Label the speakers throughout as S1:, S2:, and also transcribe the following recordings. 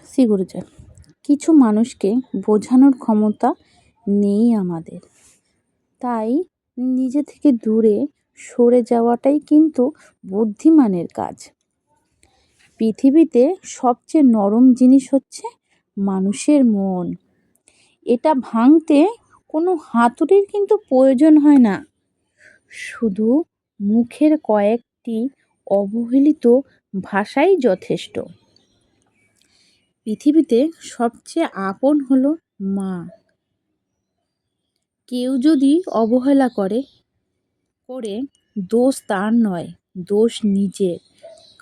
S1: শ্রী গুরুজন, কিছু মানুষকে বোঝানোর ক্ষমতা নেই আমাদের, তাই নিজে থেকে দূরে সরে যাওয়াটাই কিন্তু বুদ্ধিমানের কাজ। পৃথিবীতে সবচেয়ে নরম জিনিস হচ্ছে মানুষের মন। এটা ভাঙতে কোনো হাতুড়ির কিন্তু প্রয়োজন হয় না, শুধু মুখের কয়েকটি অবহেলিত ভাষাই যথেষ্ট। পৃথিবীতে সবচেয়ে আপন হলো মা। কেউ যদি অবহেলা করে দোষ তার নয়, দোষ নিজের।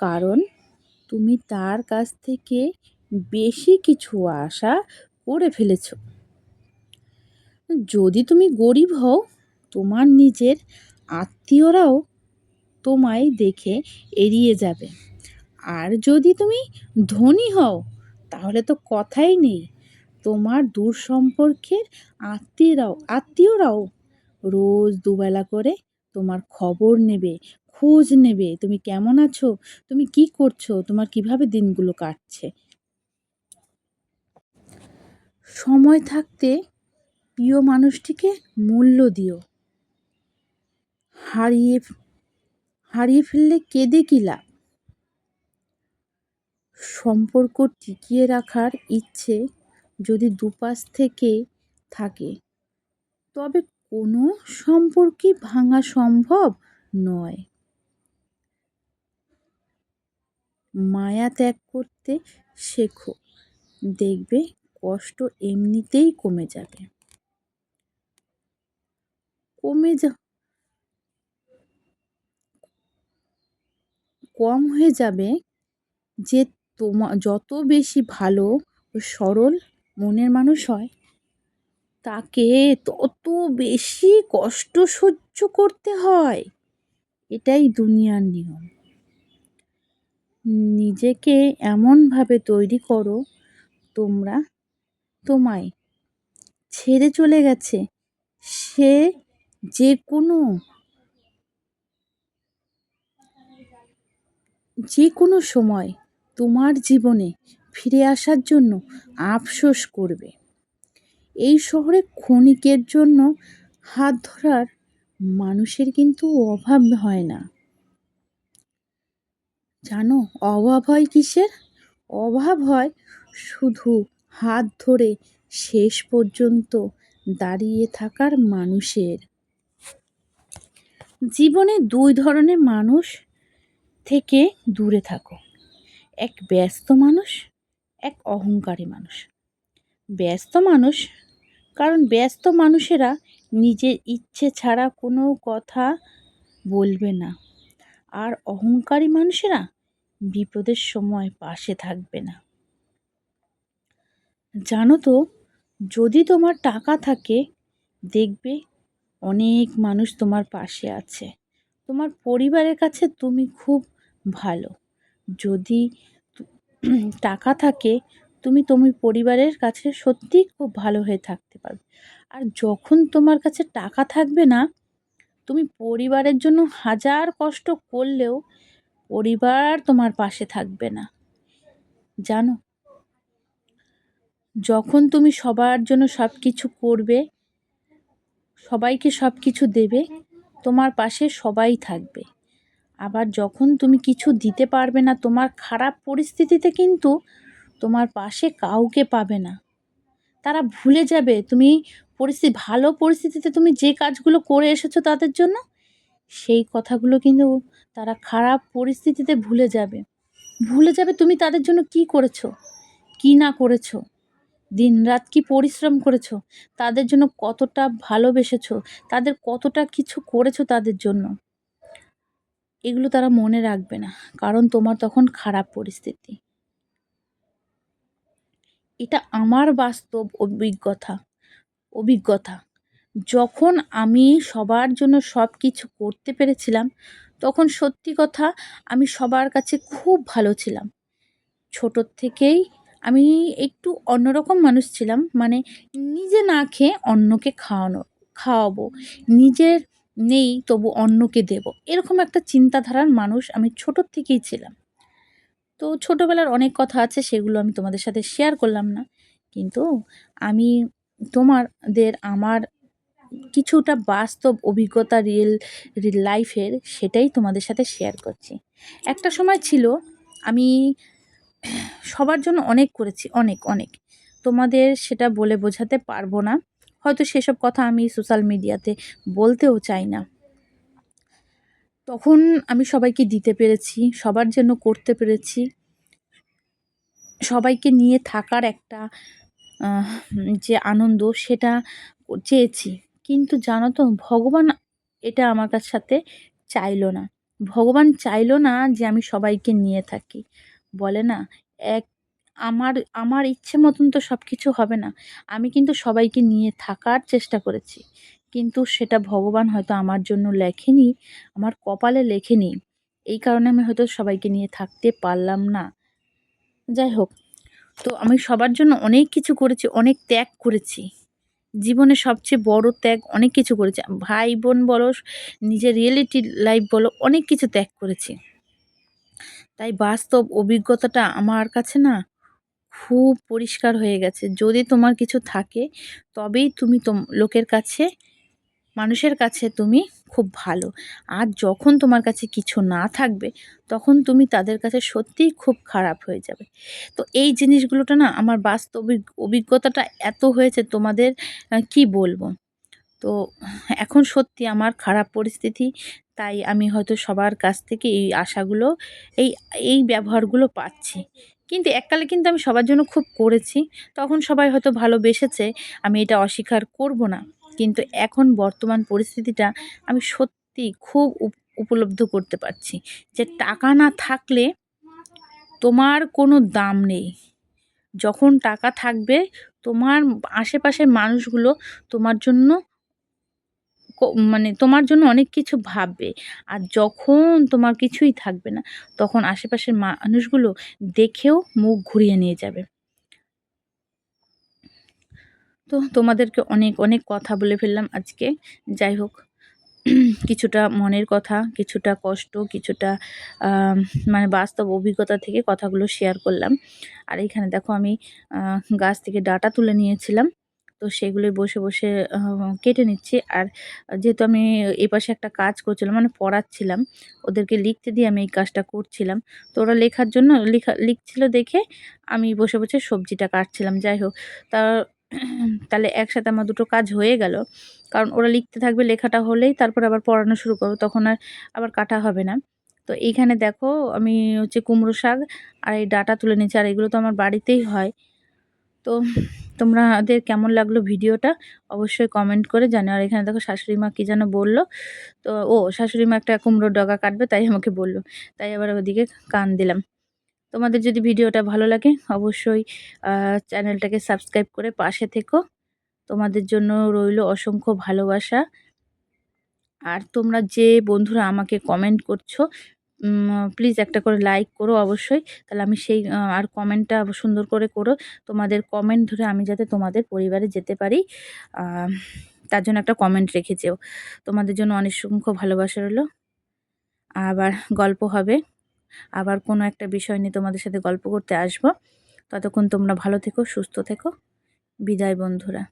S1: কারণ তুমি তার কাছ থেকে বেশি কিছু আশা করে ফেলেছ। যদি তুমি গরিব হও, তোমার নিজের আত্মীয়রাও তোমায় দেখে এড়িয়ে যাবে। আর যদি তুমি ধনী হও, তাহলে তো কথাই নেই, তোমার দূর সম্পর্কের আত্মীয়রাও রোজ দুবেলা করে তোমার খবর নেবে, খোঁজ নেবে, তুমি কেমন আছো, তুমি কি করছো, তোমার কিভাবে দিনগুলো কাটছে। সময় থাকতে প্রিয় মানুষটিকে মূল্য দিও। হারিয়ে ফেললে কেঁদে কি লাভ। সম্পর্ক টিকিয়ে রাখার ইচ্ছে যদি দুপাশ থেকে থাকে, তবে কোনো সম্পর্কই ভাঙা সম্ভব নয়। মায়া ত্যাগ করতে শেখো, দেখবে কষ্ট এমনিতেই কমে যাবে। কম হয়ে যাবে যে যত বেশি ভালো ও সরল মনের মানুষ হয়, তাকে তত বেশি কষ্ট সহ্য করতে হয়। এটাই দুনিয়ার নিয়ম। নিজেকে এমনভাবে তৈরি করো, তোমায় ছেড়ে চলে গেছে সে যে কোনো সময় তোমার জীবনে ফিরে আসার জন্য আফসোস করবে। এই শহরে ক্ষণিকের জন্য হাত ধরার মানুষের কিন্তু অভাব হয় না। জানো অভাব হয় কিসের? অভাব হয় শুধু হাত ধরে শেষ পর্যন্ত দাঁড়িয়ে থাকার মানুষের। জীবনে দুই ধরনের মানুষ থেকে দূরে থাকো, এক ব্যস্ত মানুষ, এক অহংকারী মানুষ। ব্যস্ত মানুষ, কারণ ব্যস্ত মানুষেরা নিজের ইচ্ছে ছাড়া কোনো কথা বলবে না। আর অহংকারী মানুষেরা বিপদের সময় পাশে থাকবে না। জানো তো, যদি তোমার টাকা থাকে, দেখবে অনেক মানুষ তোমার পাশে আছে। তোমার পরিবারের কাছে তুমি খুব ভালো। যদি টাকা থাকে, তুমি পরিবারের কাছে সত্যিই খুব ভালো হয়ে থাকতে পারবে। আর যখন তোমার কাছে টাকা থাকবে না, তুমি পরিবারের জন্য হাজার কষ্ট করলেও পরিবার তোমার পাশে থাকবে না। জানো, যখন তুমি সবার জন্য সব কিছু করবে, সবাইকে সব কিছু দেবে, তোমার পাশে সবাই থাকবে। আবার যখন তুমি কিছু দিতে পারবে না, তোমার খারাপ পরিস্থিতিতে কিন্তু তোমার পাশে কাউকে পাবে না। তারা ভুলে যাবে তুমি ভালো পরিস্থিতিতে তুমি যে কাজগুলো করে এসেছো তাদের জন্য, সেই কথাগুলো কিন্তু তারা খারাপ পরিস্থিতিতে ভুলে যাবে। তুমি তাদের জন্য কি করেছো, কি না করেছো, দিনরাত কি পরিশ্রম করেছো, তাদের জন্য কতটা ভালোবেসেছো, তাদের কতটা কিছু করেছো তাদের জন্য। এগুলো তারা মনে রাখবে না, কারণ তোমার তখন খারাপ পরিস্থিতি। এটা আমার বাস্তব অভিজ্ঞতা। যখন আমি সবার জন্য সব কিছু করতে পেরেছিলাম, তখন সত্যি কথা আমি সবার কাছে খুব ভালো ছিলাম। ছোটোর থেকেই আমি একটু অন্যরকম মানুষ ছিলাম, মানে নিজে না খেয়ে অন্যকে খাওয়াবো, নিজের নেই তবু অন্যকে দেব, এরকম একটা চিন্তাধারার মানুষ আমি ছোটোর থেকেই ছিলাম। তো তো ছোটোবেলার অনেক কথা আছে, সেগুলো আমি তোমাদের সাথে শেয়ার করলাম না, কিন্তু আমি তোমাদের আমার কিছুটা বাস্তব অভিজ্ঞতা রিয়েল লাইফের, সেটাই তোমাদের সাথে শেয়ার করছি। একটা সময় ছিল আমি সবার জন্য অনেক করেছি, অনেক অনেক। তোমাদের সেটা বলে বোঝাতে পারবো না, হয়তো সেসব কথা আমি সোশ্যাল মিডিয়াতে বলতেও চাই না। তখন আমি সবাইকে দিতে পেরেছি, সবার জন্য করতে পেরেছি, সবাইকে নিয়ে থাকার একটা যে আনন্দ সেটা চেয়েছি। কিন্তু জানো তো, ভগবান এটা আমার সাথে চাইলো না। ভগবান চাইলো না যে আমি সবাইকে নিয়ে থাকি। বলে না, এক আমার আমার ইচ্ছে মতন তো সব কিছু হবে না। আমি কিন্তু সবাইকে নিয়ে থাকার চেষ্টা করেছি, কিন্তু সেটা ভগবান হয়তো আমার জন্য লেখেনি, আমার কপালে লেখেনি। এই কারণে আমি হয়তো সবাইকে নিয়ে থাকতে পারলাম না। যাই হোক, তো আমি সবার জন্য অনেক কিছু করেছি, অনেক ত্যাগ করেছি। জীবনে সবচেয়ে বড় ত্যাগ অনেক কিছু করেছি। ভাই বোন বলো, নিজের রিয়েলিটি লাইফ বলো, অনেক কিছু ত্যাগ করেছি। তাই বাস্তব অভিজ্ঞতাটা আমার কাছে না খুব পরিষ্কার হয়ে গেছে। যদি তোমার কিছু থাকে, তবেই তুমি লোকের কাছে, মানুষের কাছে তুমি খুব ভালো। আর যখন তোমার কাছে কিছু না থাকবে, তখন তুমি তাদের কাছে সত্যিই খুব খারাপ হয়ে যাবে। তো এই জিনিসগুলোটা না আমার বাস্তবিক অভিজ্ঞতাটা এত হয়েছে, তোমাদের কি বলবো। তো এখন সত্যি আমার খারাপ পরিস্থিতি, তাই আমি হয়তো সবার কাছ থেকে এই আশাগুলো, এই এই ব্যবহারগুলো পাচ্ছি। কিন্তু এককালে কিন্তু আমি সবার জন্য খুব করেছি, তখন সবাই হয়তো ভালোবেসেছে, আমি এটা অস্বীকার করব না। কিন্তু এখন বর্তমান পরিস্থিতিটা আমি সত্যি খুব উপলব্ধ করতে পারছি যে টাকা না থাকলে তোমার কোনো দাম নেই। যখন টাকা থাকবে, তোমার আশেপাশের মানুষগুলো তোমার জন্য মানে তোমার জন্য অনেক কিছু ভাববে। আর যখন তোমার কিছুই থাকবে না, তখন আশেপাশের মানুষগুলো দেখেও মুখ ঘুরিয়ে নিয়ে যাবে। তো তোমাদেরকে অনেক অনেক কথা বলে ফেললাম আজকে। যাই হোক, কিছুটা মনের কথা, কিছুটা কষ্ট, কিছুটা মানে বাস্তব অভিজ্ঞতা থেকে কথাগুলো শেয়ার করলাম। আর এইখানে দেখো, আমি গাছ থেকে ডাঁটা তুলে নিয়েছিলাম, তো সেগুলোই বসে বসে কেটে নিচ্ছি। আর যেহেতু আমি এপাশে একটা কাজ করছিলাম, মানে পড়াচ্ছিলাম, ওদেরকে লিখতে দিয়ে আমি এই কাজটা করছিলাম। তো ওরা লেখার জন্য লিখছিল দেখে আমি বসে বসে সবজিটা কাটছিলাম। যাই হোক, তা তাহলে একসাথে আমার দুটো কাজ হয়ে গেল। কারণ ওরা লিখতে থাকবে, লেখাটা হলেই তারপর আবার পড়ানো শুরু করবো, তখন আর আবার কাটা হবে না। তো এইখানে দেখো, আমি হচ্ছে কুমড়ো শাক আর এই ডাঁটা তুলে নিচ্ছি, আর এগুলো তো আমার বাড়িতেই হয়। তো তোমাদের কেমন লাগলো ভিডিওটা অবশ্যই কমেন্ট করে জানিও। আর এখানে দেখো, শাশুড়ি মা কী যেন বললো, তো শাশুড়ি মা একটা কুমড়োর ডগা কাটবে, তাই আমাকে বললো, তাই আবার ওদিকে কান দিলাম। তোমাদের যদি ভিডিওটা ভালো লাগে, অবশ্যই চ্যানেলটাকে সাবস্ক্রাইব করে পাশে থেকো। তোমাদের জন্য রইল অসংখ্য ভালোবাসা। আর তোমরা যে বন্ধুরা আমাকে কমেন্ট করছো, প্লিজ একটা করে লাইক করো অবশ্যই, তাহলে আমি সেই আর কমেন্টটা সুন্দর করে করো। তোমাদের কমেন্ট ধরে আমি যাতে তোমাদের পরিবারে যেতে পারি, তার জন্য একটা কমেন্ট রেখে যেও। তোমাদের জন্য অসংখ্য ভালোবাসা রইলো। আবার গল্প হবে, আবার কোনো একটা বিষয় নিয়ে তোমাদের সাথে গল্প করতে আসবো। ততক্ষণ তোমরা ভালো থেকো, সুস্থ থেকো। বিদায় বন্ধুরা।